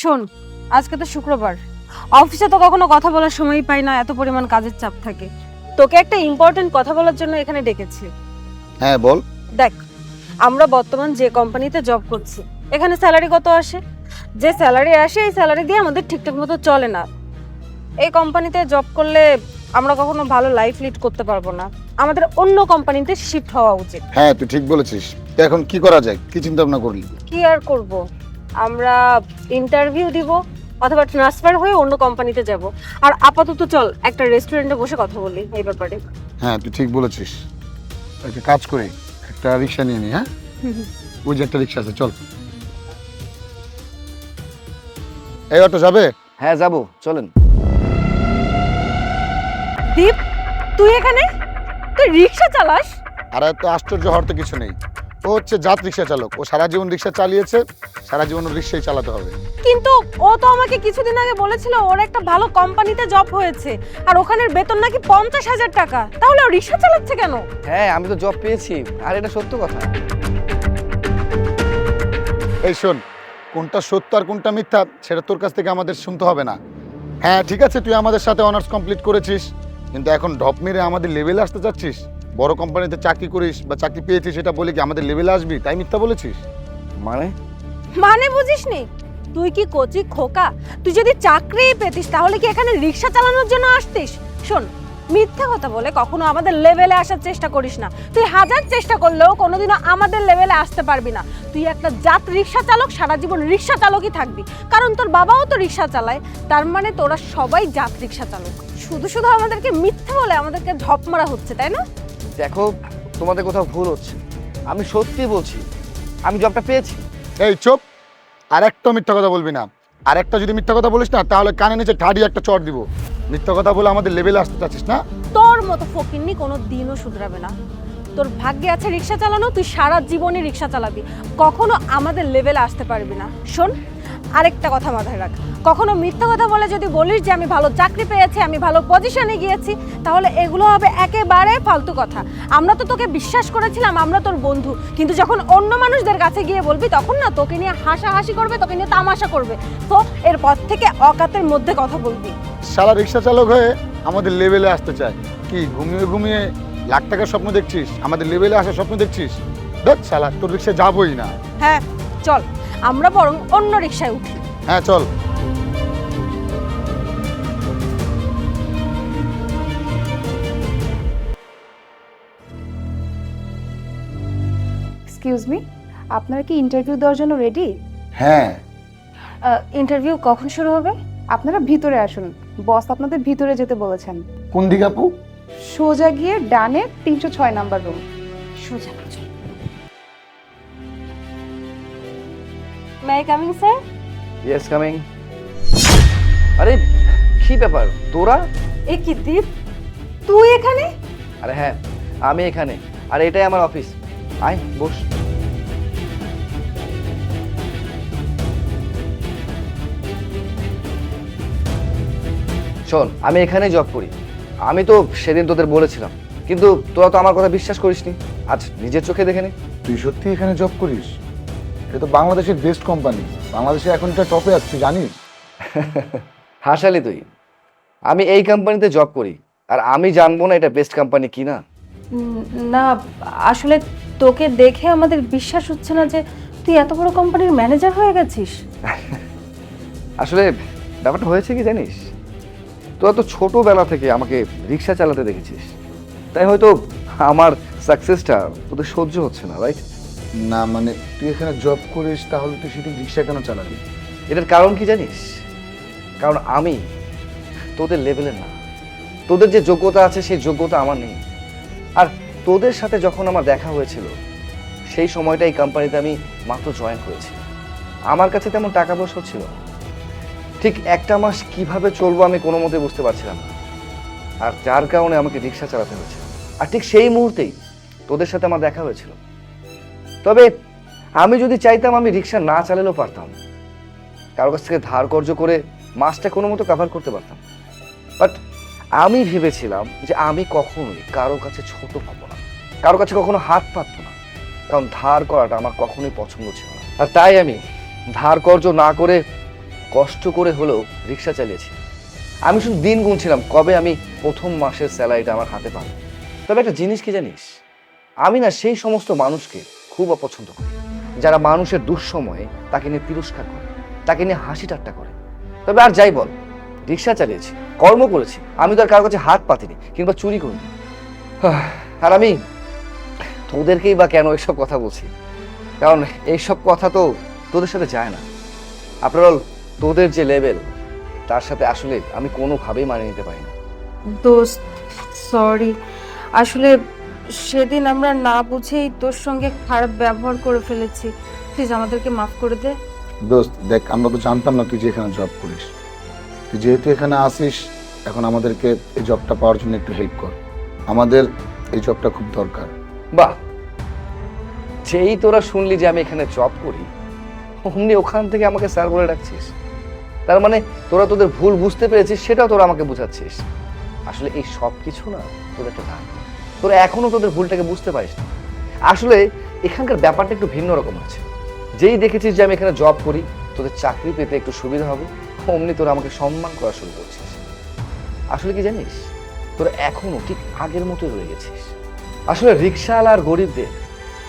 শোন, আজকে তো শুক্রবার, অফিসে তো কখনো কথা বলার সময়ই পাই না, এত পরিমাণ কাজের চাপ থাকে। তোকে একটা ইম্পর্টেন্ট কথা বলার জন্য এখানে ডেকেছি। হ্যাঁ বল। দেখ, আমরা বর্তমান যে কোম্পানিতে জব করছি, এখানে স্যালারি কত আসে? যে স্যালারি আসে এই স্যালারি দিয়ে আমাদের ঠিকঠাক মতো চলে না। এই কোম্পানিতে জব করলে আমরা কখনো ভালো লাইফ লিড করতে পারবো না। আমাদের অন্য কোম্পানিতে শিফট হওয়া উচিত। হ্যাঁ তুই ঠিক বলেছিস। তো এখন কি করা যায়, কি চিন্তা ভাবনা করলি? কি আর করব, আমরা ইন্টারভিউ দিব অথবা ট্রান্সফার হয়ে অন্য কোম্পানিতে যাব। আর আপাতত চল একটা রেস্টুরেন্টে বসে কথা বলি এই ব্যাপারে। হ্যাঁ তুই ঠিক বলেছিস। একটা কাজ করি, একটা রিক্সা নিয়ে নি। হ্যাঁ ওই যে একটা রিক্সা আছে, চল। এই অটো যাবে? হ্যাঁ যাবো, চলেন। দীপ, তুই এখানে? তুই রিকশা চালাস? আর এত আশ্চর্য হওয়ার তো কিছু নেই। ও হচ্ছে জাত রিক্সা চালক, ও সারা জীবন রিক্সা চালিয়েছে, সারা জীবন রিক্সাই চালাতে হবে। কিন্তু ও তো আমাকে কিছুদিন আগে বলেছিল ওর একটা ভালো কোম্পানিতে জব হয়েছে আর ওখানের বেতন নাকি 50,000 টাকা। তাহলে ও রিকশা চালাচ্ছে কেন? হ্যাঁ আমি তো জব পেয়েছি, আর এটা সত্য কথা। এই শোন, কোনটা সত্য আর কোনটা মিথ্যা সেটা তোর কাছ থেকে আমাদের শুনতে হবে না। হ্যাঁ ঠিক আছে, তুই আমাদের সাথে অনার্স কমপ্লিট করেছিস, কিন্তু এখন ঢপ মেরে আমাদের লেভেলে আসতে চাচ্ছিস। বড় কোম্পানিতে চাকরি করিস বা চাকরি পেয়েছিস সেটা বলে কি আমাদের লেভেলে আসবি, তাই মিথ্যা বলেছিস? মানে বুঝিসনি? তুই কি কচি খোকা? তুই যদি চাকরি পেতিস তাহলে কি এখানে রিকশা চালানোর জন্য আসতিস? শোন, মিথ্যা কথা বলে কখনো আমাদের লেভেলে আসার চেষ্টা করিস না। তুই হাজার চেষ্টা করলেও কোনোদিনও আমাদের লেভেলে আসতে পারবি না। তুই একটা জাত রিকশা চালক, সারা জীবন রিকশা চালকই থাকবি, কারণ তোর বাবাও তো রিকশা চালায়। তার মানে তোরা সবাই জাত রিকশা চালক। শুধু শুধু আমাদেরকে মিথ্যা বলে আমাদেরকে ঢপ মারা হচ্ছে, তাই না? দেখো, তোমাদের কোথাও ভুল হচ্ছে। আমি সত্যি বলছি, আমি জবটা পেয়েছি। এই চুপ, আর একটা মিথ্যা কথা বলবি না। আর একটা যদি মিথ্যা কথা বলিস না তাহলে কানে নিচে ঠাড়ি একটা চড় দিব। মিথ্যা কথা বলে আমাদের লেভেলে আসতে চাচ্ছিস না? তোর মতো ফকিন্নি কোনো দিনও শুধরাবে না। তোর ভাগ্যে আছে রিকশা চালানো, তুই সারা জীবনে রিকশা চালাবি, কখনো আমাদের লেভেলে আসতে পারবি না। শোন, আরেকটা কথা মাথায় রাখ, কখনো মিথ্যা কথা বলে যদি বলিস যে আমি ভালো চাকরি পেয়েছি, আমি ভালো পজিশনে গিয়েছি, তাহলে এগুলো হবে একেবারে ফালতু কথা। আমরা তো তোকে বিশ্বাস করেছিলাম, আমরা তোর বন্ধু, কিন্তু যখন অন্য মানুষদের কাছে গিয়ে বলবি তখন না তোকে নিয়ে হাসাহাসি করবে, তোকে নিয়ে তামাশা করবে। তো এরপর থেকে অকাতের মধ্যে কথা বলবি। সারা রিক্সা চালক হয়ে আমাদের লেভেলে আসতে চায়, কি ঘুমিয়ে ঘুমিয়ে লাখ টাকার স্বপ্ন দেখছিস? আমাদের লেভেলে আসার স্বপ্ন দেখছিস? দেখ শালা, তোর রিক্সা যাবই না। হ্যাঁ চল, আমরা বরং অন্য রিকশায় উঠি। হ্যাঁ চল। এক্সকিউজ মি, আপনারা কি ইন্টারভিউ দেওয়ার জন্য রেডি? হ্যাঁ। ইন্টারভিউ কখন শুরু হবে? আপনারা ভিতরে আসুন, বস আপনাদের ভিতরে যেতে বলেছেন। কোন দিকে আপু? সোজা গিয়ে ডানে 306 নাম্বার রুম। সোজা। May I coming sir? Yes coming. আরে কি ব্যাপার তোরা? এ কি দীপ, তুই এখানে? আরে হ্যাঁ, আমি এখানে, আর এটাই আমার অফিস। আয় বস। শোন, আমি এখানে জব করি। আমি তো সেদিন তোদের বলেছিলাম, কিন্তু তোরা তো আমার কথা বিশ্বাস করিসনি। আজ নিজের চোখে দেখে নে। তুই সত্যি এখানে জব করিস? এটা তো বাংলাদেশের বেস্ট কোম্পানি, বাংলাদেশে এখন এটা টপে আছে, তুই জানিস? হাসালি তুই। আমি এই কোম্পানিতে জব করি, আর আমি জানবো না এটা বেস্ট কোম্পানি কি না? না, আসলে তোকে দেখে আমাদের বিশ্বাস হচ্ছে না যে তুই এত বড় কোম্পানির ম্যানেজার হয়ে গেছিস। আসলে ব্যাপারটা হয়েছে কি জানিস, তোরা তো ছোটবেলা থেকে আমাকে রিক্সা চালাতে দেখেছিস, তাই হয়তো আমার সাকসেসটা তোদের সহ্য হচ্ছে না, রাইট? না মানে তুই এখানে জব করিস, তাহলে তুই সেটি রিক্সা কেন চালাবি? এটার কারণ কি জানিস? কারণ আমি তোদের লেভেলের না। তোদের যে যোগ্যতা আছে সেই যোগ্যতা আমার নেই। আর তোদের সাথে যখন আমার দেখা হয়েছিল সেই সময়টা এই কোম্পানিতে আমি মাত্র জয়েন করেছি। আমার কাছে তেমন টাকা পয়সা ছিল না। ঠিক একটা মাস কিভাবে চলবো আমি কোনো মতে বুঝতে পারছিলাম না, আর যার কারণে আমাকে রিক্সা চালাতে হয়েছে। আর ঠিক সেই মুহূর্তেই তোদের সাথে আমার দেখা হয়েছিল। তবে আমি যদি চাইতাম আমি রিক্সা না চালালেও পারতাম, কারো কাছ থেকে ধার কর্জ করে মাসটা কোনো মতো কভার করতে পারতাম। বাট আমি ভেবেছিলাম যে আমি কখনোই কারো কাছে ছোট হব না, কারো কাছে কখনো হাত পাতবো না, কারণ ধার করাটা আমার কখনোই পছন্দ ছিল না। আর তাই আমি ধার কর্জ না করে কষ্ট করে হলেও রিক্সা চালিয়েছি। আমি শুধু দিন গুনছিলাম কবে আমি প্রথম মাসের স্যালারিটা আমার হাতে পাবো। তবে একটা জিনিস কি জানিস, আমি না সেই সমস্ত মানুষকে খুব অপছন্দ করি যারা মানুষের দুঃসময়ে তাকে নিয়ে তিরস্কার করে, তাকে নিয়ে হাসি ঠাট্টা করে। তবে আর যাই বল, রিক্সা চালিয়েছি, কর্ম করেছি, আমি তো আর কারোর কাছে হাত পাতিনি কিংবা চুরি করিনি। আর আমি তোদেরকেই বা কেন এইসব কথা বলছি, কারণ এইসব কথা তো তোদের সাথে যায় না। আফটার অল তোদের যে লেভেল তার সাথে আসলে আমি কোনোভাবেই মানিয়ে নিতে পারি না। দোস্ত সরি, আসলে সেদিন আমরা না বুঝেই তোর সঙ্গে খারাপ ব্যবহার করে ফেলেছি, প্লিজ আমাদেরকে মাফ করে দে। দোস্ত দেখ, আমরা তো জানতাম না তুই যে এখানে জব করিস। তুই যেহেতু এখানে আসিস, এখন আমাদেরকে এই জবটা পাওয়ার জন্য একটু হেল্প কর। আমাদের এই জবটা খুব দরকার। বাহ, যেই তোরা শুনলি যে আমি এখানে জব করি, অমনি ওখান থেকে আমাকে স্যার বলে ডাকছিস। তার মানে তোরা তোদের ভুল বুঝতে পেরেছিস, সেটাও তোরা আমাকে বোঝাচ্ছিস। আসলে এই সব কিছু না তোদের একটা গান, তোরা এখনো তোদের ভুলটাকে বুঝতে পারিস না। আসলে এখানকার ব্যাপারটা একটু ভিন্ন রকম আছে। যেই দেখেছিস যে আমি এখানে জব করি, তোদের চাকরি পেতে একটু সুবিধা হবে, অমনি তোরা আমাকে সম্মান করা শুরু করছিস। আসলে কি জানিস, তোরা এখনো ঠিক আগের মতোই রয়ে গেছিস। আসলে রিক্সাওয়ালা আর গরিবদের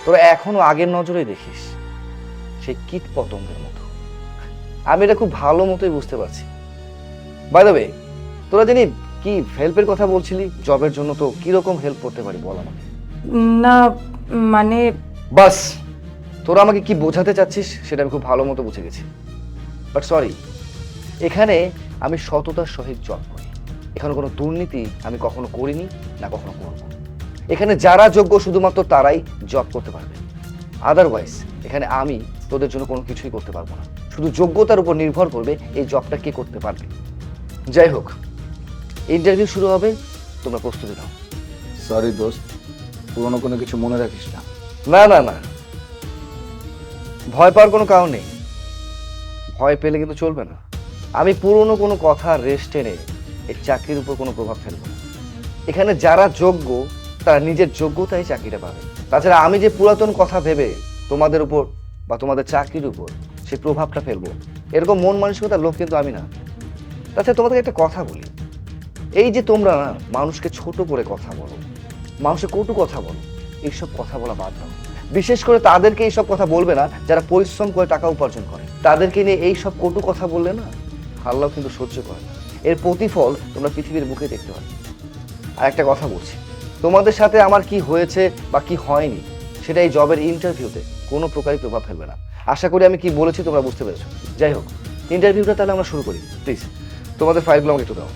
তোরা এখনো আগের নজরেই দেখিস, সেই কীট পতঙ্গের মতো। আমি এটা খুব ভালো মতোই বুঝতে পারছি। বাই দ্য ওয়ে, তোরা জানি কি হেল্পের কথা বলছিলি, জবের জন্য তো কিরকম হেল্প করতে পারি বল আমাকে। না মানে বাস, তোরা আমাকে কি বোঝাতে চাচ্ছিস সেটা আমি খুব ভালো মতো বুঝে গেছি। বাট সরি, এখানে আমি সততার সহিত জব করি। এখানে কোনো দুর্নীতি আমি কখনো করিনি, না কখনো করব। এখানে যারা যোগ্য শুধুমাত্র তারাই জব করতে পারবে। আদারওয়াইজ এখানে আমি তোদের জন্য কোনো কিছুই করতে পারবো না। শুধু যোগ্যতার উপর নির্ভর করবে এই জবটা কে করতে পারবে। যাই হোক, ইন্টারভিউ শুরু হবে, তোমরা প্রস্তুতি নাও। সরি দোস্ত, পুরোনো কোনো কিছু মনে রাখিস না। না না না, ভয় পাওয়ার কোনো কারণ নেই। ভয় পেলে কিন্তু চলবে না। আমি পুরনো কোনো কথা রেস্ট টেনে এই চাকরির উপর কোনো প্রভাব ফেলবো না। এখানে যারা যোগ্য তারা নিজের যোগ্যতায় চাকরিটা পাবে। তাছাড়া আমি যে পুরাতন কথা ভেবে তোমাদের উপর বা তোমাদের চাকরির উপর সেই প্রভাবটা ফেলবো, এরকম মন মানসিকতার লোক কিন্তু আমি না। তাছাড়া তোমাদের একটা কথা বলি, এই যে তোমরা না মানুষকে ছোট করে কথা বলো, মানুষের কটু কথা বলো, এইসব কথা বলা বাদ দাও। বিশেষ করে তাদেরকে এইসব কথা বলবে না যারা পরিশ্রম করে টাকা উপার্জন করে। তাদেরকে নিয়ে এইসব কটু কথা বললে না, আল্লাহ কিন্তু সহ্য করে না। এর প্রতিফল তোমরা পৃথিবীর বুকে দেখতে পাবে। আর একটা কথা বলছি, তোমাদের সাথে আমার কি হয়েছে বা কি হয়নি সেটা এই জবের ইন্টারভিউতে কোনো প্রকারই প্রভাব ফেলবে না। আশা করি আমি কি বলেছি তোমরা বুঝতে পেরেছো। যাই হোক, ইন্টারভিউটা তাহলে আমরা শুরু করি। প্লিজ তোমাদের ফাইলগুলো আমাকে একটু দাও।